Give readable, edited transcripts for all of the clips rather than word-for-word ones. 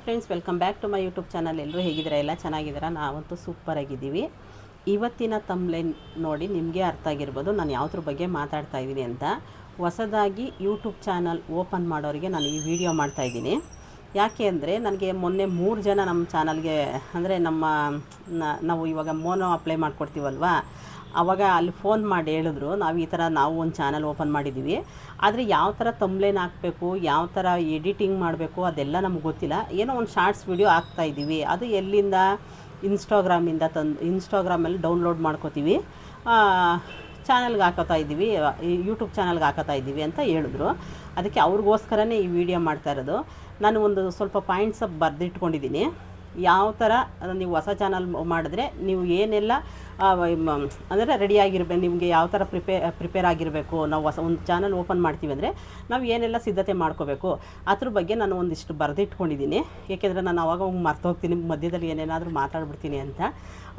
Friends, welcome back to my YouTube channel. ಎಲ್ಲರೂ ಹೇಗಿದ್ದೀರಾ? ಎಲ್ಲ ಚೆನ್ನಾಗಿದ್ದೀರಾ? ನಾವಂತೂ ಸೂಪರ್ ಆಗಿದ್ದೀವಿ. ಇವತ್ತಿನ ತಮ್ಲೈನ್ ನೋಡಿ ನಿಮಗೆ ಅರ್ಥ ಆಗಿರ್ಬೋದು ನಾನು ಯಾವುದ್ರ ಬಗ್ಗೆ ಮಾತಾಡ್ತಾ ಇದ್ದೀನಿ ಅಂತ. ಹೊಸದಾಗಿ ಯೂಟ್ಯೂಬ್ ಚಾನಲ್ ಓಪನ್ ಮಾಡೋರಿಗೆ ನಾನು ಈ ವಿಡಿಯೋ ಮಾಡ್ತಾಯಿದ್ದೀನಿ. ಯಾಕೆ ಅಂದರೆ ನನಗೆ ಮೊನ್ನೆ 3 ಜನ ನಮ್ಮ ಚಾನಲ್ಗೆ, ಅಂದರೆ ನಾವು ಇವಾಗ ಮೋನೋ ಅಪ್ಲೈ ಮಾಡ್ಕೊಡ್ತೀವಲ್ವ, ಆವಾಗ ಅಲ್ಲಿ ಫೋನ್ ಮಾಡಿ ಹೇಳಿದ್ರು, ನಾವು ಒಂದು ಚಾನಲ್ ಓಪನ್ ಮಾಡಿದ್ದೀವಿ, ಆದರೆ ಯಾವ ಥರ ತಮ್ಲೈನ್ ಹಾಕಬೇಕು, ಯಾವ ಥರ ಎಡಿಟಿಂಗ್ ಮಾಡಬೇಕು ಅದೆಲ್ಲ ನಮ್ಗೆ ಗೊತ್ತಿಲ್ಲ. ಏನೋ ಒಂದು ಶಾರ್ಟ್ಸ್ ವಿಡಿಯೋ ಹಾಕ್ತಾಯಿದ್ದೀವಿ, ಅದು ಎಲ್ಲಿಂದ ಇನ್ಸ್ಟಾಗ್ರಾಮಿಂದ ಇನ್ಸ್ಟಾಗ್ರಾಮಲ್ಲಿ ಡೌನ್ಲೋಡ್ ಮಾಡ್ಕೋತೀವಿ, ಚಾನಲ್ಗೆ ಹಾಕೋತಾ ಇದ್ದೀವಿ, ಯೂಟ್ಯೂಬ್ ಚಾನಲ್ಗೆ ಹಾಕೋತಾ ಇದ್ದೀವಿ ಅಂತ ಹೇಳಿದ್ರು. ಅದಕ್ಕೆ ಅವ್ರಿಗೋಸ್ಕರನೇ ಈ ವಿಡಿಯೋ ಮಾಡ್ತಾ ಇರೋದು. ನಾನು ಒಂದು ಸ್ವಲ್ಪ ಪಾಯಿಂಟ್ಸ್ ಬರೆದಿಟ್ಕೊಂಡಿದ್ದೀನಿ. ಯಾವ ಥರ ನೀವು ಹೊಸ ಚಾನಲ್ ಮಾಡಿದ್ರೆ ನೀವು ಏನೆಲ್ಲ ಅಂದರೆ ರೆಡಿಯಾಗಿರ್ಬೇಕು, ನಿಮಗೆ ಯಾವ ಥರ ಪ್ರಿಪೇರ್ ಆಗಿರಬೇಕು. ನಾವು ಒಂದು ಚಾನಲ್ ಓಪನ್ ಮಾಡ್ತೀವಿ ಅಂದರೆ ನಾವು ಏನೆಲ್ಲ ಸಿದ್ಧತೆ ಮಾಡ್ಕೋಬೇಕು ಅದ್ರ ಬಗ್ಗೆ ನಾನು ಒಂದಿಷ್ಟು ಬರೆದಿಟ್ಕೊಂಡಿದ್ದೀನಿ. ಏಕೆಂದರೆ ನಾನು ಅವಾಗ ಮರ್ತೋಗ್ತೀನಿ, ಮಧ್ಯದಲ್ಲಿ ಏನೇನಾದರೂ ಮಾತಾಡ್ಬಿಡ್ತೀನಿ ಅಂತ.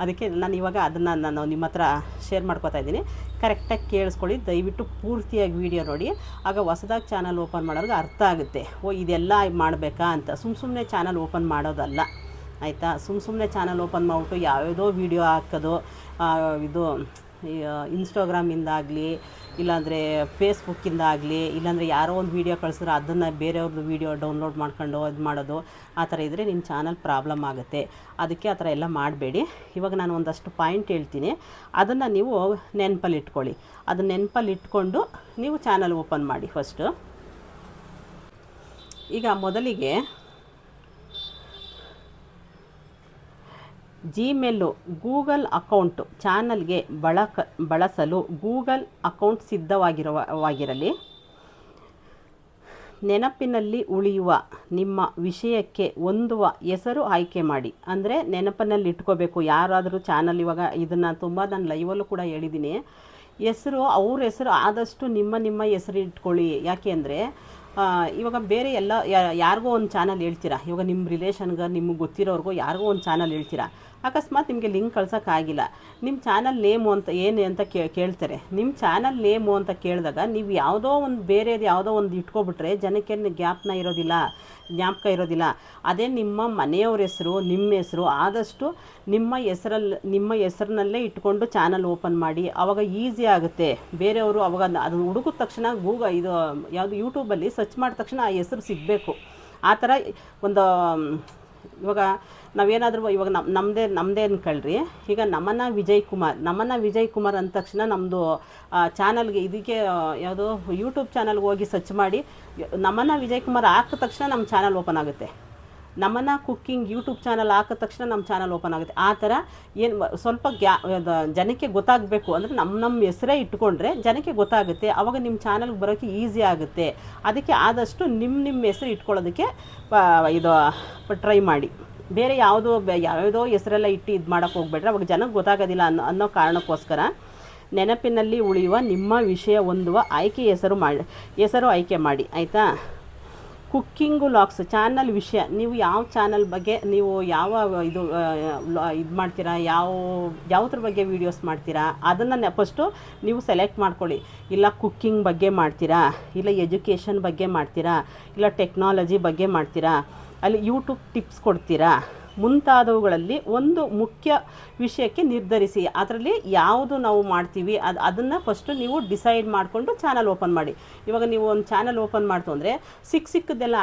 ಅದಕ್ಕೆ ನಾನು ಇವಾಗ ನಾನು ನಿಮ್ಮ ಹತ್ರ ಶೇರ್ ಮಾಡ್ಕೋತಾ ಇದ್ದೀನಿ. ಕರೆಕ್ಟಾಗಿ ಕೇಳಿಸ್ಕೊಳ್ಳಿ, ದಯವಿಟ್ಟು ಪೂರ್ತಿಯಾಗಿ ವಿಡಿಯೋ ನೋಡಿ. ಆಗ ಹೊಸದಾಗಿ ಚಾನಲ್ ಓಪನ್ ಮಾಡೋರಿಗೆ ಅರ್ಥ ಆಗುತ್ತೆ, ಇದೆಲ್ಲ ಮಾಡಬೇಕಾ ಅಂತ. ಸುಮ್ಮನೆ ಚಾನಲ್ ಓಪನ್ ಮಾಡೋದಲ್ಲ, ಆಯಿತಾ? ಸುಮ್ಮನೆ ಚಾನಲ್ ಓಪನ್ ಮಾಡಿಬಿಟ್ಟು ಯಾವುದೋ ವೀಡಿಯೋ ಹಾಕೋದು, ಇದು ಇನ್ಸ್ಟಾಗ್ರಾಮಿಂದಾಗಲಿ, ಇಲ್ಲಾಂದರೆ ಫೇಸ್ಬುಕ್ಕಿಂದಾಗಲಿ, ಇಲ್ಲಾಂದರೆ ಯಾರೋ ಒಂದು ವೀಡಿಯೋ ಕಳಿಸಿದ್ರೆ ಅದನ್ನು ಬೇರೆಯವ್ರದ್ದು ವೀಡಿಯೋ ಡೌನ್ಲೋಡ್ ಮಾಡ್ಕೊಂಡು ಇದು ಮಾಡೋದು, ಆ ಥರ ಇದ್ದರೆ ನಿಮ್ಮ ಚಾನಲ್ ಪ್ರಾಬ್ಲಮ್ ಆಗುತ್ತೆ. ಅದಕ್ಕೆ ಆ ಥರ ಎಲ್ಲ ಮಾಡಬೇಡಿ. ಇವಾಗ ನಾನು ಒಂದಷ್ಟು ಪಾಯಿಂಟ್ ಹೇಳ್ತೀನಿ, ಅದನ್ನು ನೀವು ನೆನಪಲ್ಲಿ ಇಟ್ಕೊಳ್ಳಿ. ಅದನ್ನು ನೆನಪಲ್ಲಿ ಇಟ್ಕೊಂಡು ನೀವು ಚಾನಲ್ ಓಪನ್ ಮಾಡಿ. ಫಸ್ಟು ಈಗ ಮೊದಲಿಗೆ ಜಿಮೇಲು ಗೂಗಲ್ ಅಕೌಂಟು ಚಾನಲ್ಗೆ ಬಳಸಲು ಗೂಗಲ್ ಅಕೌಂಟ್ ಸಿದ್ಧವಾಗಿರಲಿ. ನೆನಪಿನಲ್ಲಿ ಉಳಿಯುವ ನಿಮ್ಮ ವಿಷಯಕ್ಕೆ ಹೊಂದುವ ಹೆಸರು ಆಯ್ಕೆ ಮಾಡಿ. ಅಂದರೆ ನೆನಪಿನಲ್ಲಿ ಇಟ್ಕೋಬೇಕು. ಯಾರಾದರೂ ಚಾನಲ್, ಇವಾಗ ಇದನ್ನು ತುಂಬ ನಾನು ಲೈವಲ್ಲೂ ಕೂಡ ಹೇಳಿದ್ದೀನಿ, ಅವ್ರ ಹೆಸರು ಆದಷ್ಟು ನಿಮ್ಮ ಹೆಸರು ಇಟ್ಕೊಳ್ಳಿ. ಯಾಕೆ ಅಂದರೆ ಇವಾಗ ಬೇರೆ ಎಲ್ಲ ಯಾರಿಗೋ ಒಂದು ಚಾನಲ್ ಹೇಳ್ತೀರಾ, ಇವಾಗ ನಿಮ್ಮ ರಿಲೇಷನ್ಗೆ, ನಿಮಗೆ ಗೊತ್ತಿರೋರ್ಗೋ ಯಾರಿಗೋ ಒಂದು ಚಾನಲ್ ಹೇಳ್ತೀರಾ, ಅಕಸ್ಮಾತ್ ನಿಮಗೆ ಲಿಂಕ್ ಕಳ್ಸೋಕ್ಕಾಗಿಲ್ಲ, ನಿಮ್ಮ ಚಾನಲ್ ನೇಮು ಅಂತ ಏನು ಅಂತ ಕೇಳ್ತಾರೆ. ನಿಮ್ಮ ಚಾನಲ್ ನೇಮು ಅಂತ ಕೇಳಿದಾಗ ನೀವು ಯಾವುದೋ ಒಂದು ಬೇರೆದು ಯಾವುದೋ ಒಂದು ಇಟ್ಕೊಬಿಟ್ರೆ ಜನಕ್ಕೆ ಜ್ಞಾಪಕ ಇರೋದಿಲ್ಲ. ಅದೇ ನಿಮ್ಮ ಮನೆಯವ್ರ ಹೆಸರು, ನಿಮ್ಮ ಹೆಸರು ಆದಷ್ಟು ನಿಮ್ಮ ಹೆಸರಿನಲ್ಲೇ ಇಟ್ಕೊಂಡು ಚಾನಲ್ ಓಪನ್ ಮಾಡಿ. ಆವಾಗ ಈಸಿ ಆಗುತ್ತೆ. ಬೇರೆಯವರು ಅವಾಗ ಅದು ಹುಡುಕಿದ ತಕ್ಷಣ ಇದು ಯಾವುದು ಯೂಟ್ಯೂಬಲ್ಲಿ ಸರ್ಚ್ ಮಾಡಿದ ತಕ್ಷಣ ಆ ಹೆಸರು ಸಿಗಬೇಕು. ಆ ಥರ ಒಂದು, ಇವಾಗ ನಾವೇನಾದರೂ ಇವಾಗ ನಮ್ಮದೇ ಅನ್ಕೊಳ್ರಿ, ಈಗ ನಮನ ವಿಜಯ್ ಕುಮಾರ್ ಅಂದ ತಕ್ಷಣ ನಮ್ಮದು ಚಾನಲ್ಗೆ, ಇದಕ್ಕೆ ಯಾವುದೋ ಯೂಟ್ಯೂಬ್ ಚಾನಲ್ಗೆ ಹೋಗಿ ಸರ್ಚ್ ಮಾಡಿ ನಮನ ವಿಜಯ್ ಕುಮಾರ್ ಹಾಕಿದ ತಕ್ಷಣ ನಮ್ಮ ಚಾನಲ್ ಓಪನ್ ಆಗುತ್ತೆ. ನಮನ ಕುಕ್ಕಿಂಗ್ ಯೂಟ್ಯೂಬ್ ಚಾನಲ್ ಹಾಕಿದ ತಕ್ಷಣ ನಮ್ಮ ಚಾನಲ್ ಓಪನ್ ಆಗುತ್ತೆ. ಆ ಥರ ಏನು ಸ್ವಲ್ಪ ಜನಕ್ಕೆ ಗೊತ್ತಾಗಬೇಕು ಅಂದರೆ ನಮ್ಮ ಹೆಸರೇ ಇಟ್ಕೊಂಡ್ರೆ ಜನಕ್ಕೆ ಗೊತ್ತಾಗುತ್ತೆ. ಆವಾಗ ನಿಮ್ಮ ಚಾನಲ್ಗೆ ಬರೋಕ್ಕೆ ಈಸಿ ಆಗುತ್ತೆ. ಅದಕ್ಕೆ ಆದಷ್ಟು ನಿಮ್ಮ ಹೆಸರು ಇಟ್ಕೊಳ್ಳೋದಕ್ಕೆ ಇದು ಟ್ರೈ ಮಾಡಿ. ಬೇರೆ ಯಾವುದೋ ಹೆಸರೆಲ್ಲ ಇಟ್ಟು ಇದು ಮಾಡೋಕ್ಕೆ ಹೋಗ್ಬೇಡ್ರೆ, ಅವಾಗ ಜನಕ್ಕೆ ಗೊತ್ತಾಗೋದಿಲ್ಲ ಅನ್ನೋ ಕಾರಣಕ್ಕೋಸ್ಕರ ನೆನಪಿನಲ್ಲಿ ಉಳಿಯುವ ನಿಮ್ಮ ವಿಷಯ ಹೊಂದುವ ಹೆಸರು ಆಯ್ಕೆ ಮಾಡಿ, ಆಯಿತಾ? ಕುಕ್ಕಿಂಗು ಲಾಗ್ಸ್ ಚಾನಲ್ ವಿಷಯ, ನೀವು ಯಾವ ಚಾನಲ್ ಬಗ್ಗೆ ನೀವು ಇದು ಮಾಡ್ತೀರಾ, ಯಾವುದ್ರ ಬಗ್ಗೆ ವೀಡಿಯೋಸ್ ಮಾಡ್ತೀರಾ ಅದನ್ನು ಫಸ್ಟು ನೀವು ಸೆಲೆಕ್ಟ್ ಮಾಡ್ಕೊಳ್ಳಿ. ಇಲ್ಲ ಕುಕ್ಕಿಂಗ್ ಬಗ್ಗೆ ಮಾಡ್ತೀರಾ, ಇಲ್ಲ ಎಜುಕೇಷನ್ ಬಗ್ಗೆ ಮಾಡ್ತೀರಾ, ಇಲ್ಲ ಟೆಕ್ನಾಲಜಿ ಬಗ್ಗೆ ಮಾಡ್ತೀರಾ, ಅಲ್ಲಿ ಯೂಟ್ಯೂಬ್ ಟಿಪ್ಸ್ ಕೊಡ್ತೀರಾ, ಮುಂತಾದವುಗಳಲ್ಲಿ ಒಂದು ಮುಖ್ಯ ವಿಷಯಕ್ಕೆ ನಿರ್ಧರಿಸಿ. ಅದರಲ್ಲಿ ಯಾವುದು ನಾವು ಮಾಡ್ತೀವಿ ಅದನ್ನು ಫಸ್ಟು ನೀವು ಡಿಸೈಡ್ ಮಾಡಿಕೊಂಡು ಚಾನಲ್ ಓಪನ್ ಮಾಡಿ. ಇವಾಗ ನೀವು ಒಂದು ಚಾನಲ್ ಓಪನ್ ಮಾಡ್ತು ಅಂದರೆ ಸಿಕ್ಕದ್ದೆಲ್ಲ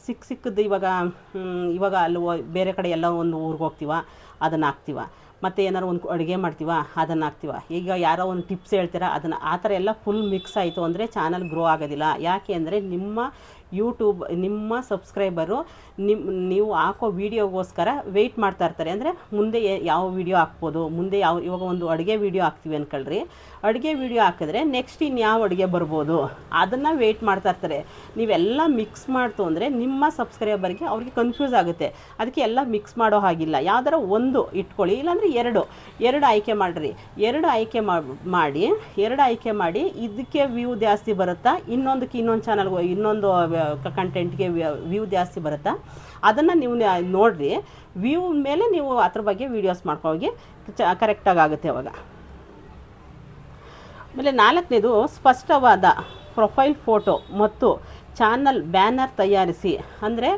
ಸಿಕ್ಕದ್ದು ಇವಾಗ ಅಲ್ಲಿ ಬೇರೆ ಕಡೆ ಎಲ್ಲ ಒಂದು ಊರಿಗೆ ಹೋಗ್ತೀವ, ಅದನ್ನು ಹಾಕ್ತೀವ. ಮತ್ತು ಏನಾರು ಒಂದು ಅಡುಗೆ ಮಾಡ್ತೀವ, ಅದನ್ನು ಹಾಕ್ತೀವ. ಈಗ ಯಾರೋ ಒಂದು ಟಿಪ್ಸ್ ಹೇಳ್ತೀರಾ, ಆ ಥರ ಎಲ್ಲ ಫುಲ್ ಮಿಕ್ಸ್ ಆಯಿತು ಅಂದರೆ ಚಾನಲ್ ಗ್ರೋ ಆಗೋದಿಲ್ಲ. ಯಾಕೆ ಅಂದರೆ ನಿಮ್ಮ ಸಬ್ಸ್ಕ್ರೈಬರು ನೀವು ಹಾಕೋ ವೀಡಿಯೋಗೋಸ್ಕರ ವೆಯ್ಟ್ ಮಾಡ್ತಾ ಇರ್ತಾರೆ. ಅಂದರೆ ಮುಂದೆ ಯಾವ ವೀಡಿಯೋ ಹಾಕ್ಬೋದು, ಮುಂದೆ ಇವಾಗ ಒಂದು ಅಡುಗೆ ವೀಡಿಯೋ ಹಾಕ್ತೀವಿ ಅಂದ್ಕೊಳ್ರಿ, ಅಡುಗೆ ವೀಡಿಯೋ ಹಾಕಿದ್ರೆ ನೆಕ್ಸ್ಟ್ ಇನ್ಯಾವ ಅಡುಗೆ ಬರ್ಬೋದು ಅದನ್ನು ವೆಯ್ಟ್ ಮಾಡ್ತಾ ಇರ್ತಾರೆ. ನೀವೆಲ್ಲ ಮಿಕ್ಸ್ ಮಾಡ್ತು ಅಂದರೆ ನಿಮ್ಮ ಸಬ್ಸ್ಕ್ರೈಬರ್ಗೆ ಅವ್ರಿಗೆ ಕನ್ಫ್ಯೂಸ್ ಆಗುತ್ತೆ. ಅದಕ್ಕೆ ಎಲ್ಲ ಮಿಕ್ಸ್ ಮಾಡೋ ಹಾಗಿಲ್ಲ, ಯಾವ್ದಾರ ಒಂದು ಇಟ್ಕೊಳ್ಳಿ, ಇಲ್ಲಾಂದರೆ ಎರಡು ಆಯ್ಕೆ ಮಾಡಿರಿ. ಎರಡು ಆಯ್ಕೆ ಮಾಡಿ ಇದಕ್ಕೆ ವ್ಯೂ ಜಾಸ್ತಿ ಬರುತ್ತಾ, ಇನ್ನೊಂದು ಚಾನಲ್ಗೆ, ಇನ್ನೊಂದು ಕಂಟೆಂಟ್ಗೆ ವ್ಯೂ ಜಾಸ್ತಿ ಬರುತ್ತಾ, ಅದನ್ನು ನೀವು ನೋಡಿರಿ. ವ್ಯೂ ಮೇಲೆ ನೀವು ಅದ್ರ ಬಗ್ಗೆ ವೀಡಿಯೋಸ್ ಮಾಡ್ಕೋಗಿ ಕರೆಕ್ಟಾಗಿ ಆಗುತ್ತೆ ಅವಾಗ. ಆಮೇಲೆ 4ನೇದು ಸ್ಪಷ್ಟವಾದ ಪ್ರೊಫೈಲ್ ಫೋಟೋ ಮತ್ತು ಚಾನಲ್ ಬ್ಯಾನರ್ ತಯಾರಿಸಿ. ಅಂದರೆ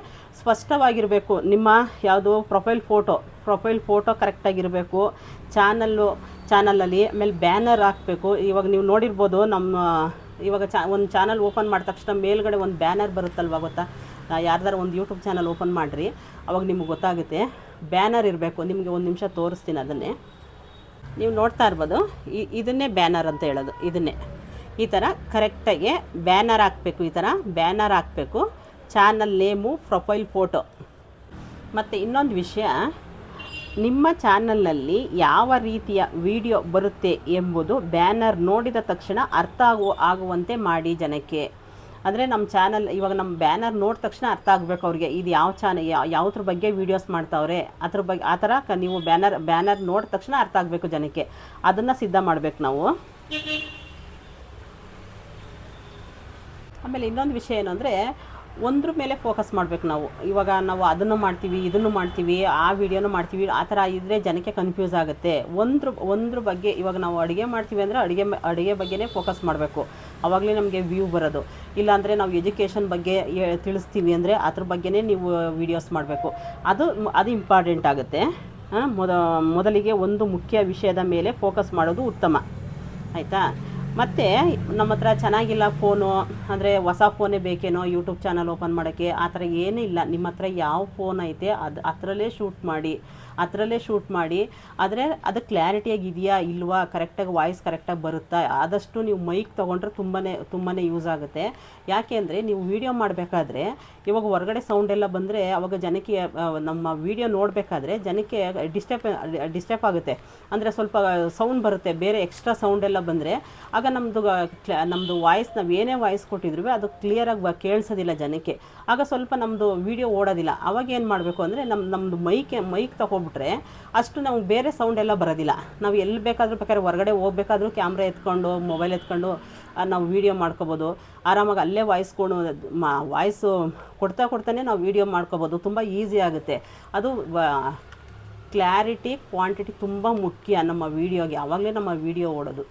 ಸ್ಪಷ್ಟವಾಗಿರಬೇಕು. ನಿಮ್ಮ ಯಾವುದು ಪ್ರೊಫೈಲ್ ಫೋಟೋ ಕರೆಕ್ಟಾಗಿರಬೇಕು. ಚಾನಲಲ್ಲಿ ಆಮೇಲೆ ಬ್ಯಾನರ್ ಹಾಕಬೇಕು. ಇವಾಗ ನೀವು ನೋಡಿರ್ಬೋದು, ನಮ್ಮ ಇವಾಗ ಒಂದು ಚಾನಲ್ ಓಪನ್ ಮಾಡಿದ ತಕ್ಷಣ ಮೇಲ್ಗಡೆ ಒಂದು ಬ್ಯಾನರ್ ಬರುತ್ತಲ್ವ, ಗೊತ್ತಾ? ಯಾರ್ದಾರು ಒಂದು ಯೂಟ್ಯೂಬ್ ಚಾನಲ್ ಓಪನ್ ಮಾಡಿರಿ, ಅವಾಗ ನಿಮ್ಗೆ ಗೊತ್ತಾಗುತ್ತೆ. ಬ್ಯಾನರ್ ಇರಬೇಕು. ನಿಮಗೆ ಒಂದು ನಿಮಿಷ ತೋರಿಸ್ತೀನಿ. ಅದನ್ನೇ ನೀವು ನೋಡ್ತಾ ಇರ್ಬೋದು. ಇದನ್ನೇ ಬ್ಯಾನರ್ ಅಂತ ಹೇಳೋದು. ಇದನ್ನೇ ಈ ಥರ ಕರೆಕ್ಟಾಗಿ ಬ್ಯಾನರ್ ಹಾಕಬೇಕು. ಈ ಥರ ಬ್ಯಾನರ್ ಹಾಕಬೇಕು. Channel name, profile photo. ಮತ್ತು ಇನ್ನೊಂದು ವಿಷಯ, ನಿಮ್ಮ ಚಾನಲ್ನಲ್ಲಿ ಯಾವ ರೀತಿಯ ವಿಡಿಯೋ ಬರುತ್ತೆ ಎಂಬುದು ಬ್ಯಾನರ್ ನೋಡಿದ ತಕ್ಷಣ ಅರ್ಥ ಆಗುವಂತೆ ಮಾಡಿ ಜನಕ್ಕೆ. ಅಂದರೆ ನಮ್ಮ ಚಾನಲ್ ಇವಾಗ ನಮ್ಮ ಬ್ಯಾನರ್ ನೋಡಿದ ತಕ್ಷಣ ಅರ್ಥ ಆಗಬೇಕು ಅವ್ರಿಗೆ, ಇದು ಯಾವ ಯಾವುದ್ರ ಬಗ್ಗೆ ವೀಡಿಯೋಸ್ ಮಾಡ್ತಾವ್ರೆ ಅದ್ರ ಬಗ್ಗೆ. ಆ ಥರ ನೀವು ಬ್ಯಾನರ್ ನೋಡಿದ ತಕ್ಷಣ ಅರ್ಥ ಆಗಬೇಕು ಜನಕ್ಕೆ. ಅದನ್ನು ಸಿದ್ಧ ಮಾಡಬೇಕು ನಾವು. ಆಮೇಲೆ ಇನ್ನೊಂದು ವಿಷಯ ಏನು ಅಂದರೆ, ಒಂದ್ರ ಮೇಲೆ ಫೋಕಸ್ ಮಾಡಬೇಕು ನಾವು. ಇವಾಗ ನಾವು ಅದನ್ನು ಮಾಡ್ತೀವಿ, ಇದನ್ನು ಮಾಡ್ತೀವಿ, ಆ ವಿಡಿಯೋನು ಮಾಡ್ತೀವಿ, ಆ ಥರ ಇದ್ದರೆ ಜನಕ್ಕೆ ಕನ್ಫ್ಯೂಸ್ ಆಗುತ್ತೆ. ಒಂದ್ರ ಬಗ್ಗೆ, ಇವಾಗ ನಾವು ಅಡುಗೆ ಮಾಡ್ತೀವಿ ಅಂದರೆ ಅಡುಗೆ ಬಗ್ಗೆನೇ ಫೋಕಸ್ ಮಾಡಬೇಕು. ಆವಾಗಲೇ ನಮಗೆ ವ್ಯೂ ಬರೋದು. ಇಲ್ಲಾಂದರೆ ನಾವು ಎಜುಕೇಷನ್ ಬಗ್ಗೆ ತಿಳಿಸ್ತೀವಿ ಅಂದರೆ ಅದ್ರ ಬಗ್ಗೆನೇ ನೀವು ವೀಡಿಯೋಸ್ ಮಾಡಬೇಕು. ಅದು ಇಂಪಾರ್ಟೆಂಟ್ ಆಗುತ್ತೆ. ಮೊದಲಿಗೆ ಒಂದು ಮುಖ್ಯ ವಿಷಯದ ಮೇಲೆ ಫೋಕಸ್ ಮಾಡೋದು ಉತ್ತಮ, ಆಯಿತಾ? ಮತ್ತು ನಮ್ಮ ಹತ್ರ ಚೆನ್ನಾಗಿಲ್ಲ ಫೋನು, ಅಂದರೆ ಹೊಸ ಫೋನೇ ಬೇಕೇನೋ ಯೂಟ್ಯೂಬ್ ಚಾನಲ್ ಓಪನ್ ಮಾಡೋಕ್ಕೆ, ಆ ಥರ ಏನೂ ಇಲ್ಲ. ನಿಮ್ಮ ಹತ್ರ ಯಾವ ಫೋನ್ ಐತೆ ಅದರಲ್ಲೇ ಶೂಟ್ ಮಾಡಿ. ಆದರೆ ಅದು ಕ್ಲಾರಿಟಿಯಾಗಿ ಇದೆಯಾ ಇಲ್ವಾ, ಕರೆಕ್ಟಾಗಿ ವಾಯ್ಸ್ ಕರೆಕ್ಟಾಗಿ ಬರುತ್ತಾ, ಆದಷ್ಟು ನೀವು ಮೈಕ್ ತೊಗೊಂಡ್ರೆ ತುಂಬಾ ಯೂಸ್ ಆಗುತ್ತೆ. ಯಾಕೆ ಅಂದರೆ ನೀವು ವೀಡಿಯೋ ಮಾಡಬೇಕಾದ್ರೆ ಇವಾಗ ಹೊರಗಡೆ ಸೌಂಡ್ ಎಲ್ಲ ಬಂದರೆ ಅವಾಗ ಜನಕ್ಕೆ, ನಮ್ಮ ವೀಡಿಯೋ ನೋಡಬೇಕಾದ್ರೆ ಜನಕ್ಕೆ ಡಿಸ್ಟರ್ಬ್ ಆಗುತ್ತೆ. ಅಂದರೆ ಸ್ವಲ್ಪ ಸೌಂಡ್ ಬರುತ್ತೆ, ಬೇರೆ ಎಕ್ಸ್ಟ್ರಾ ಸೌಂಡ್ ಎಲ್ಲ ಬಂದರೆ ಆಗ ನಮ್ಮದು ವಾಯ್ಸ್, ನಾವು ಏನೇ ವಾಯ್ಸ್ ಕೊಟ್ಟಿದ್ರು ಅದು ಕ್ಲಿಯರಾಗಿ ಕೇಳಿಸೋದಿಲ್ಲ ಜನಕ್ಕೆ. ಆಗ ಸ್ವಲ್ಪ ನಮ್ಮದು ವೀಡಿಯೋ ಓಡೋದಿಲ್ಲ. ಅವಾಗ ಏನು ಮಾಡಬೇಕು ಅಂದರೆ ನಮ್ಮದು ಮೈಕ್ ತೊಗೊಬಿಟ್ರೆ ಅಷ್ಟು ನಮ್ಗೆ ಬೇರೆ ಸೌಂಡ್ ಎಲ್ಲ ಬರೋದಿಲ್ಲ. ನಾವು ಎಲ್ಲಿ ಬೇಕಾದ್ರೆ ಹೊರಗಡೆ ಹೋಗ್ಬೇಕಾದ್ರೂ ಕ್ಯಾಮ್ರಾ ಎತ್ಕೊಂಡು, ಮೊಬೈಲ್ ಎತ್ಕೊಂಡು ನಾವು ವೀಡಿಯೋ ಮಾಡ್ಕೋಬೋದು. ಆರಾಮಾಗಿ ಅಲ್ಲೇ ವಾಯ್ಸು ಕೊಡ್ತಾನೆ ನಾವು ವೀಡಿಯೋ ಮಾಡ್ಕೋಬೋದು. ತುಂಬ ಈಸಿ ಆಗುತ್ತೆ. ಅದು ಕ್ಲಾರಿಟಿ, ಕ್ವಾಂಟಿಟಿ ತುಂಬ ಮುಖ್ಯ ನಮ್ಮ ವೀಡಿಯೋಗೆ. ಆವಾಗಲೇ ನಮ್ಮ ವೀಡಿಯೋ ಓಡೋದು.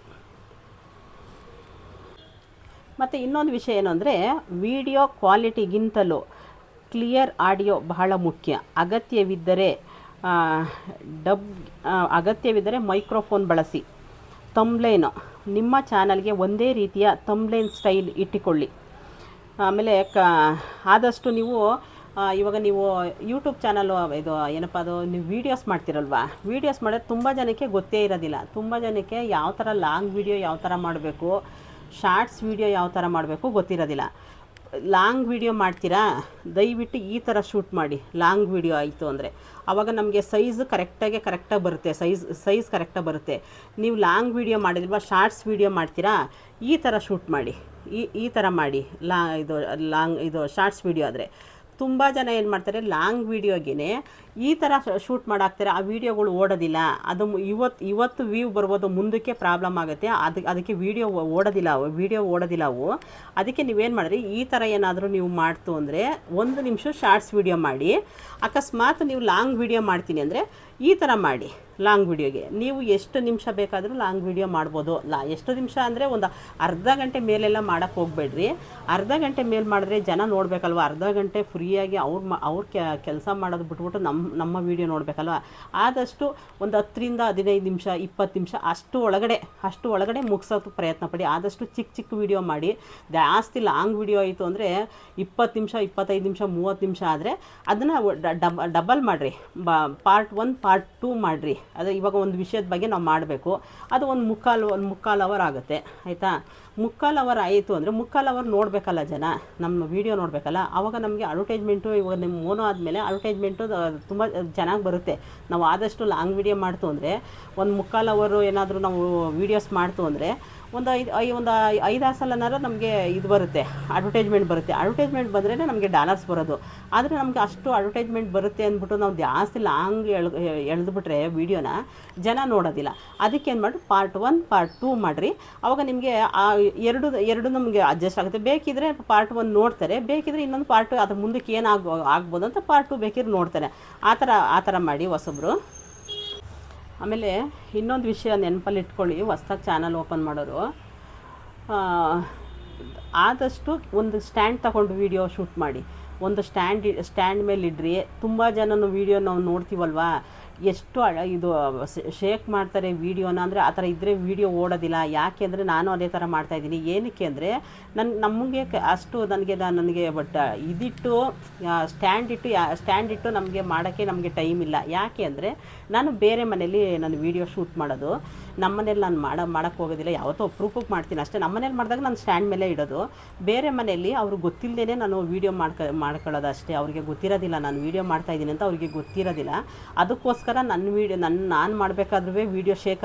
ಮತ್ತು ಇನ್ನೊಂದು ವಿಷಯ ಏನು ಅಂದರೆ, ವಿಡಿಯೋ ಕ್ವಾಲಿಟಿಗಿಂತಲೂ ಕ್ಲಿಯರ್ ಆಡಿಯೋ ಬಹಳ ಮುಖ್ಯ. ಅಗತ್ಯವಿದ್ದರೆ ಮೈಕ್ರೋಫೋನ್ ಬಳಸಿ. ತಮ್ಲೈನು, ನಿಮ್ಮ ಚಾನಲ್ಗೆ ಒಂದೇ ರೀತಿಯ ತಮ್ಲೈನ್ ಸ್ಟೈಲ್ ಇಟ್ಟುಕೊಳ್ಳಿ. ಆಮೇಲೆ ಆದಷ್ಟು ನೀವು ಇವಾಗ ನೀವು ಯೂಟ್ಯೂಬ್ ಚಾನಲ್ ಇದು ಏನಪ್ಪ ಅದು, ನೀವು ವೀಡಿಯೋಸ್ ಮಾಡ್ತಿರಲ್ವ, ವೀಡಿಯೋಸ್ ಮಾಡೋದು ತುಂಬ ಜನಕ್ಕೆ ಗೊತ್ತೇ ಇರೋದಿಲ್ಲ. ತುಂಬ ಜನಕ್ಕೆ ಯಾವ ಥರ ಲಾಂಗ್ ವೀಡಿಯೋ ಯಾವ ಥರ ಮಾಡಬೇಕು, ಶಾರ್ಟ್ಸ್ ವೀಡಿಯೋ ಯಾವ ಥರ ಮಾಡಬೇಕು ಗೊತ್ತಿರೋದಿಲ್ಲ. ಲಾಂಗ್ ವೀಡಿಯೋ ಮಾಡ್ತೀರಾ, ದಯವಿಟ್ಟು ಈ ಥರ ಶೂಟ್ ಮಾಡಿ. ಲಾಂಗ್ ವೀಡಿಯೋ ಆಯಿತು ಅಂದರೆ ಆವಾಗ ನಮಗೆ ಕರೆಕ್ಟಾಗಿ ಬರುತ್ತೆ. ಸೈಜ್ ಕರೆಕ್ಟಾಗಿ ಬರುತ್ತೆ. ನೀವು ಲಾಂಗ್ ವೀಡಿಯೋ ಮಾಡಿಲ್ವಾ, ಶಾರ್ಟ್ಸ್ ವೀಡಿಯೋ ಮಾಡ್ತೀರಾ, ಈ ಥರ ಶೂಟ್ ಮಾಡಿ. ಈ ಥರ ಮಾಡಿ. ಇದು ಶಾರ್ಟ್ಸ್ ವೀಡಿಯೋ ಆದರೆ ತುಂಬ ಜನ ಏನು ಮಾಡ್ತಾರೆ, ಲಾಂಗ್ ವೀಡಿಯೋಗೆ ಈ ಥರ ಶೂಟ್ ಮಾಡಾಕ್ತಾರೆ. ಆ ವೀಡಿಯೋಗಳು ಓಡೋದಿಲ್ಲ. ಅದು ಇವತ್ತು ವ್ಯೂ ಬರ್ಬೋದು, ಮುಂದಕ್ಕೆ ಪ್ರಾಬ್ಲಮ್ ಆಗುತ್ತೆ. ಅದಕ್ಕೆ ವೀಡಿಯೋ ಓಡೋದಿಲ್ಲ ಅವು. ಅದಕ್ಕೆ ನೀವೇನು ಮಾಡಿರಿ, ಈ ಥರ ಏನಾದರೂ ನೀವು ಮಾಡ್ತು ಅಂದರೆ 1 ನಿಮಿಷ ಶಾರ್ಟ್ಸ್ ವೀಡಿಯೋ ಮಾಡಿ. ಅಕಸ್ಮಾತ್ ನೀವು ಲಾಂಗ್ ವೀಡಿಯೋ ಮಾಡ್ತೀನಿ ಅಂದರೆ ಈ ಥರ ಮಾಡಿ. ಲಾಂಗ್ ವೀಡಿಯೋಗೆ ನೀವು ಎಷ್ಟು ನಿಮಿಷ ಬೇಕಾದರೂ ಲಾಂಗ್ ವೀಡಿಯೋ ಮಾಡ್ಬೋದು. ಎಷ್ಟು ನಿಮಿಷ ಅಂದರೆ ಒಂದು ಅರ್ಧ ಗಂಟೆ ಮೇಲೆಲ್ಲ ಮಾಡೋಕ್ಕೆ ಹೋಗಬೇಡ್ರಿ. ಅರ್ಧ ಗಂಟೆ ಮೇಲೆ ಮಾಡಿದ್ರೆ ಜನ ನೋಡಬೇಕಲ್ವ. ಅರ್ಧ ಗಂಟೆ ಫ್ರೀಯಾಗಿ ಅವ್ರ ಕೆಲಸ ಮಾಡೋದು ಬಿಟ್ಬಿಟ್ಟು ನಮ್ಮ ವೀಡಿಯೋ ನೋಡಬೇಕಲ್ವ. ಆದಷ್ಟು ಒಂದು 10ರಿಂದ 15 ನಿಮಿಷ, 20 ನಿಮಿಷ ಅಷ್ಟು ಒಳಗಡೆ ಮುಗಿಸೋದು ಪ್ರಯತ್ನ ಪಡಿ. ಆದಷ್ಟು ಚಿಕ್ಕ ವೀಡಿಯೋ ಮಾಡಿ. ಜಾಸ್ತಿ ಲಾಂಗ್ ವೀಡಿಯೋ ಆಯಿತು ಅಂದರೆ 20 ನಿಮಿಷ, 25 ನಿಮಿಷ, 30 ನಿಮಿಷ ಆದರೆ ಅದನ್ನು ಡಬಲ್ ಮಾಡಿರಿ. ಪಾರ್ಟ್ 1 ಪಾರ್ಟ್ 2 ಮಾಡಿರಿ. ಅದು ಇವಾಗ ಒಂದು ವಿಷಯದ ಬಗ್ಗೆ ನಾವು ಮಾಡಬೇಕು. ಅದು ಒಂದು ಮುಕ್ಕಾಲು ಅವರ್ ಆಗುತ್ತೆ, ಆಯಿತಾ? ಮುಕ್ಕಾಲು ಅವರ್ ಆಯಿತು ಅಂದರೆ ಮುಕ್ಕಾಲು ಅವರ್ ನೋಡಬೇಕಲ್ಲ ಜನ, ನಮ್ಮ ವೀಡಿಯೋ ನೋಡಬೇಕಲ್ಲ. ಆವಾಗ ನಮಗೆ ಅಡ್ವರ್ಟೈಸ್ಮೆಂಟು, ಇವಾಗ ನಿಮ್ಮ ಮೋನೋ ಆದಮೇಲೆ ಅಡ್ವರ್ಟೈಸ್ಮೆಂಟು ತುಂಬ ಚೆನ್ನಾಗಿ ಬರುತ್ತೆ. ನಾವು ಆದಷ್ಟು ಲಾಂಗ್ ವೀಡಿಯೋ ಮಾಡ್ತು ಅಂದರೆ ಒಂದು ಮುಕ್ಕಾಲು ಅವರು ಏನಾದರೂ ನಾವು ವೀಡಿಯೋಸ್ ಮಾಡ್ತು ಅಂದರೆ ಒಂದು 5-6 ಸಲನಾರು ನಮಗೆ ಇದು ಬರುತ್ತೆ, ಅಡ್ವರ್ಟೈಸ್ಮೆಂಟ್ ಬರುತ್ತೆ. ಅಡ್ವರ್ಟೈಸ್ಮೆಂಟ್ ಬಂದ್ರೇ ನಮಗೆ ಡಾಲರ್ಸ್ ಬರೋದು. ಆದರೆ ನಮಗೆ ಅಷ್ಟು ಅಡ್ವರ್ಟೈಸ್ಮೆಂಟ್ ಬರುತ್ತೆ ಅಂದ್ಬಿಟ್ಟು ನಾವು ಜಾಸ್ತಿ ಲಾಂಗ್ ಎಳೆದುಬಿಟ್ರೆ ವೀಡಿಯೋನ ಜನ ನೋಡೋದಿಲ್ಲ. ಅದಕ್ಕೇನು ಮಾಡಿ, ಪಾರ್ಟ್ 1 ಪಾರ್ಟ್ 2 ಮಾಡಿರಿ. ಆವಾಗ ನಿಮಗೆ ಎರಡು ನಮಗೆ ಅಡ್ಜಸ್ಟ್ ಆಗುತ್ತೆ. ಬೇಕಿದ್ರೆ ಪಾರ್ಟ್ 1 ನೋಡ್ತಾರೆ, ಬೇಕಿದ್ರೆ ಇನ್ನೊಂದು ಪಾರ್ಟ್ ಅದ್ರ ಮುಂದಕ್ಕೆ ಏನು ಆಗ್ಬೋದು ಅಂತ ಪಾರ್ಟ್ 2 ಬೇಕಿದ್ರೆ ನೋಡ್ತಾರೆ. ಆ ಥರ ಮಾಡಿ ಹೊಸಬ್ರು. ಆಮೇಲೆ ಇನ್ನೊಂದು ವಿಷಯ ನೆನಪಲ್ಲಿ ಇಟ್ಕೊಳ್ಳಿ, ಹೊಸ್ದಾಗಿ ಚಾನಲ್ ಓಪನ್ ಮಾಡೋರು ಆದಷ್ಟು ಒಂದು ಸ್ಟ್ಯಾಂಡ್ ತಗೊಂಡು ವೀಡಿಯೋ ಶೂಟ್ ಮಾಡಿ. ಒಂದು ಸ್ಟ್ಯಾಂಡ್ ಮೇಲೆ ಇಡ್ರಿ. ತುಂಬ ಜನನು ವೀಡಿಯೋ ನಾವು ನೋಡ್ತೀವಲ್ವಾ, ಎಷ್ಟು ಇದು ಶೇಕ್ ಮಾಡ್ತಾರೆ ವೀಡಿಯೋನ, ಅಂದರೆ ಆ ಥರ ಇದ್ದರೆ ವೀಡಿಯೋ ಓಡೋದಿಲ್ಲ. ಯಾಕೆ ಅಂದರೆ ನಾನು ಅದೇ ಥರ ಮಾಡ್ತಾಯಿದ್ದೀನಿ. ಏನಕ್ಕೆ ಅಂದರೆ ನಮಗೆ ಅಷ್ಟು ನನಗೆ ಬಟ್ ಇದಿಟ್ಟು ಸ್ಟ್ಯಾಂಡ್ ಇಟ್ಟು ನಮಗೆ ಮಾಡೋಕ್ಕೆ ನಮಗೆ ಟೈಮ್ ಇಲ್ಲ. ಯಾಕೆ ಅಂದರೆ ನಾನು ಬೇರೆ ಮನೇಲಿ ನಾನು ವೀಡಿಯೋ ಶೂಟ್ ಮಾಡೋದು. ನಮ್ಮ ಮನೇಲಿ ನಾನು ಮಾಡೋಕ್ಕೆ ಹೋಗೋದಿಲ್ಲ, ಯಾವತ್ತೋ ಅಪ್ರೂಪಕ್ಕೆ ಮಾಡ್ತೀನಿ ಅಷ್ಟೇ. ನಮ್ಮ ಮನೇಲಿ ಮಾಡಿದಾಗ ನಾನು ಸ್ಟ್ಯಾಂಡ್ ಮೇಲೆ ಇಡೋದು. ಬೇರೆ ಮನೆಯಲ್ಲಿ ಅವ್ರಿಗೆ ಗೊತ್ತಿಲ್ಲದೇ ನಾನು ವೀಡಿಯೋ ಮಾಡ್ಕೊಳ್ಳೋದು ಅಷ್ಟೇ. ಅವ್ರಿಗೆ ಗೊತ್ತಿರೋದಿಲ್ಲ ನಾನು ವೀಡಿಯೋ ಮಾಡ್ತಾಯಿದ್ದೀನಿ ಅಂತ, ಅವ್ರಿಗೆ ಗೊತ್ತಿರೋದಿಲ್ಲ. ಅದಕ್ಕೋಸ್ಕರ ನಾನು ಮಾಡಬೇಕಾದ್ರೂ ವೀಡಿಯೋ ಶೇಕ್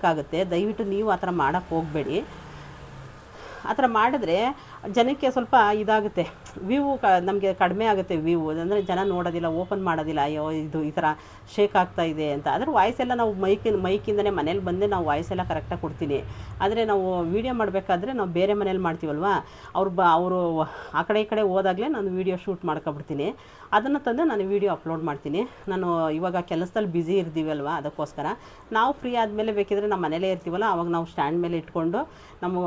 ಆಗುತ್ತೆ. ದಯವಿಟ್ಟು ನೀವು ಆ ಥರ ಮಾಡೋಕ್ಕೆ ಹೋಗಬೇಡಿ. ಆ ಥರ ಮಾಡಿದ್ರೆ ಜನಕ್ಕೆ ಸ್ವಲ್ಪ ಇದಾಗುತ್ತೆ, ವ್ಯೂ ನಮಗೆ ಕಡಿಮೆ ಆಗುತ್ತೆ. ವ್ಯೂ ಅಂದರೆ ಜನ ನೋಡೋದಿಲ್ಲ, ಓಪನ್ ಮಾಡೋದಿಲ್ಲ, ಅಯ್ಯೋ ಇದು ಈ ಥರ ಶೇಕ್ ಆಗ್ತಾಯಿದೆ ಅಂತ. ಆದರೆ ವಾಯ್ಸ್ ಎಲ್ಲ ನಾವು ಮೈಕಿಂದನೇ ಮನೇಲಿ ಬಂದೇ ನಾವು ವಾಯ್ಸ್ ಎಲ್ಲ ಕರೆಕ್ಟಾಗಿ ಕೊಡ್ತೀನಿ. ಆದರೆ ನಾವು ವೀಡಿಯೋ ಮಾಡಬೇಕಾದ್ರೆ ನಾವು ಬೇರೆ ಮನೇಲಿ ಮಾಡ್ತೀವಲ್ವ, ಅವರು ಆ ಕಡೆ ಈ ಕಡೆ ಹೋದಾಗಲೇ ನಾನು ವೀಡಿಯೋ ಶೂಟ್ ಮಾಡ್ಕೊಬಿಡ್ತೀನಿ. ಅದನ್ನು ತಂದು ನಾನು ವೀಡಿಯೋ ಅಪ್ಲೋಡ್ ಮಾಡ್ತೀನಿ. ನಾನು ಇವಾಗ ಕೆಲಸದಲ್ಲಿ ಬ್ಯುಸಿ ಇರ್ತೀವಲ್ವ, ಅದಕ್ಕೋಸ್ಕರ ನಾವು ಫ್ರೀ ಆದಮೇಲೆ ಬೇಕಿದ್ರೆ ನಮ್ಮ ಮನೇಲೇ ಇರ್ತೀವಲ್ಲ, ಆವಾಗ ನಾವು ಸ್ಟ್ಯಾಂಡ್ ಮೇಲೆ ಇಟ್ಕೊಂಡು ನಮ್ಮ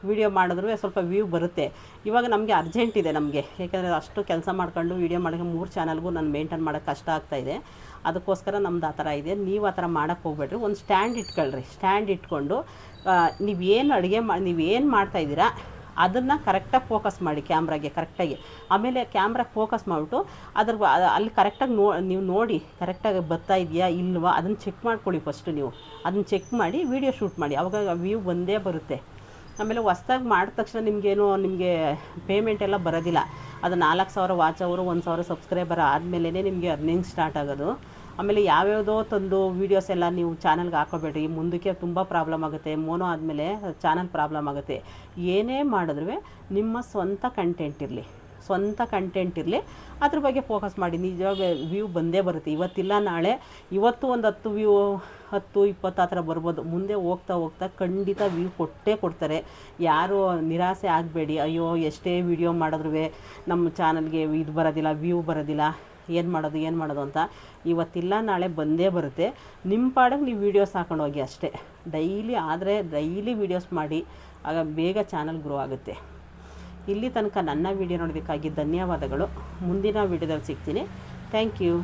ವೀಡಿಯೋ ಮಾಡಿದ್ರೂ ಸ್ವಲ್ಪ ವ್ಯೂ ಬರುತ್ತೆ. ಇವಾಗ ನಮಗೆ ಅರ್ಜೆಂಟ್ ಇದೆ ನಮಗೆ, ಯಾಕೆಂದರೆ ಅಷ್ಟು ಕೆಲಸ ಮಾಡ್ಕೊಂಡು ವೀಡಿಯೋ ಮಾಡೋಕ್ಕೆ 3 ಚಾನಲ್ಗೂ ನಾನು ಮೇಂಟೈನ್ ಮಾಡೋಕ್ಕೆ ಕಷ್ಟ ಆಗ್ತಾಯಿದೆ. ಅದಕ್ಕೋಸ್ಕರ ನಮ್ದು ಆ ಥರ ಇದೆ. ನೀವು ಆ ಥರ ಮಾಡೋಕ್ಕೆ ಹೋಗ್ಬೇಡ್ರಿ. ಒಂದು ಸ್ಟ್ಯಾಂಡ್ ಇಟ್ಕೊಳ್ರಿ. ಸ್ಟ್ಯಾಂಡ್ ಇಟ್ಕೊಂಡು ನೀವೇನು ಮಾಡ್ತಾಯಿದ್ದೀರಾ ಅದನ್ನು ಕರೆಕ್ಟಾಗಿ ಫೋಕಸ್ ಮಾಡಿ, ಕ್ಯಾಮ್ರಾಗೆ ಕರೆಕ್ಟಾಗಿ. ಆಮೇಲೆ ಕ್ಯಾಮ್ರಾಗೆ ಫೋಕಸ್ ಮಾಡಿಬಿಟ್ಟು ಅಲ್ಲಿ ಕರೆಕ್ಟಾಗಿ ನೀವು ನೋಡಿ ಕರೆಕ್ಟಾಗಿ ಬರ್ತಾ ಇದೆಯಾ ಇಲ್ವಾ ಅದನ್ನು ಚೆಕ್ ಮಾಡ್ಕೊಳ್ಳಿ. ಫಸ್ಟು ನೀವು ಅದನ್ನು ಚೆಕ್ ಮಾಡಿ ವೀಡಿಯೋ ಶೂಟ್ ಮಾಡಿ, ಆವಾಗ ವ್ಯೂ ಬಂದೇ ಬರುತ್ತೆ. ಆಮೇಲೆ ಹೊಸ್ದಾಗಿ ಮಾಡಿದ ತಕ್ಷಣ ನಿಮಗೆ ಪೇಮೆಂಟ್ ಎಲ್ಲ ಬರೋದಿಲ್ಲ. ಅದು 4,000 ವಾಚ್ ಅವರು 1,000 ಸಬ್ಸ್ಕ್ರೈಬರ್ ಆದಮೇಲೆ ನಿಮಗೆ ಅರ್ನಿಂಗ್ ಸ್ಟಾರ್ಟ್ ಆಗೋದು. ಆಮೇಲೆ ಯಾವ್ಯಾವುದೋ ತಂದು ವೀಡಿಯೋಸ್ ಎಲ್ಲ ನೀವು ಚಾನಲ್ಗೆ ಹಾಕೋಬೇಡ್ರಿ, ಮುಂದಕ್ಕೆ ತುಂಬ ಪ್ರಾಬ್ಲಮ್ ಆಗುತ್ತೆ. ಮೋನೋ ಆದಮೇಲೆ ಚಾನಲ್ ಪ್ರಾಬ್ಲಮ್ ಆಗುತ್ತೆ. ಏನೇ ಮಾಡಿದ್ರೂ ನಿಮ್ಮ ಸ್ವಂತ ಕಂಟೆಂಟ್ ಇರಲಿ, ಅದ್ರ ಬಗ್ಗೆ ಫೋಕಸ್ ಮಾಡಿ. ನಿಜವಾಗ ವ್ಯೂ ಬಂದೇ ಬರುತ್ತೆ. ಇವತ್ತಿಲ್ಲ ನಾಳೆ, ಇವತ್ತು ಒಂದು 10 ವ್ಯೂ 10-20 ಆ ಥರ ಬರ್ಬೋದು. ಮುಂದೆ ಹೋಗ್ತಾ ಖಂಡಿತ ವ್ಯೂ ಕೊಡ್ತಾರೆ. ಯಾರು ನಿರಾಸೆ ಆಗಬೇಡಿ. ಅಯ್ಯೋ ಎಷ್ಟೇ ವೀಡಿಯೋ ಮಾಡಿದ್ರೂ ನಮ್ಮ ಚಾನಲ್ಗೆ ಇದು ಬರೋದಿಲ್ಲ, ವ್ಯೂ ಬರೋದಿಲ್ಲ, ಏನು ಮಾಡೋದು ಅಂತ. ಇವತ್ತಿಲ್ಲ ನಾಳೆ ಬಂದೇ ಬರುತ್ತೆ. ನಿಮ್ಮ ಪಾಡಿಗೆ ನೀವು ವೀಡಿಯೋಸ್ ಹಾಕೊಂಡು ಹೋಗಿ ಅಷ್ಟೇ. ಡೈಲಿ ವೀಡಿಯೋಸ್ ಮಾಡಿ, ಆಗ ಬೇಗ ಚಾನಲ್ ಗ್ರೋ ಆಗುತ್ತೆ. ಇಲ್ಲಿ ತನಕ ನನ್ನ ವೀಡಿಯೋ ನೋಡೋದಕ್ಕಾಗಿ ಧನ್ಯವಾದಗಳು. ಮುಂದಿನ ವೀಡಿಯೋದಲ್ಲಿ ಸಿಗ್ತೀನಿ. Thank you.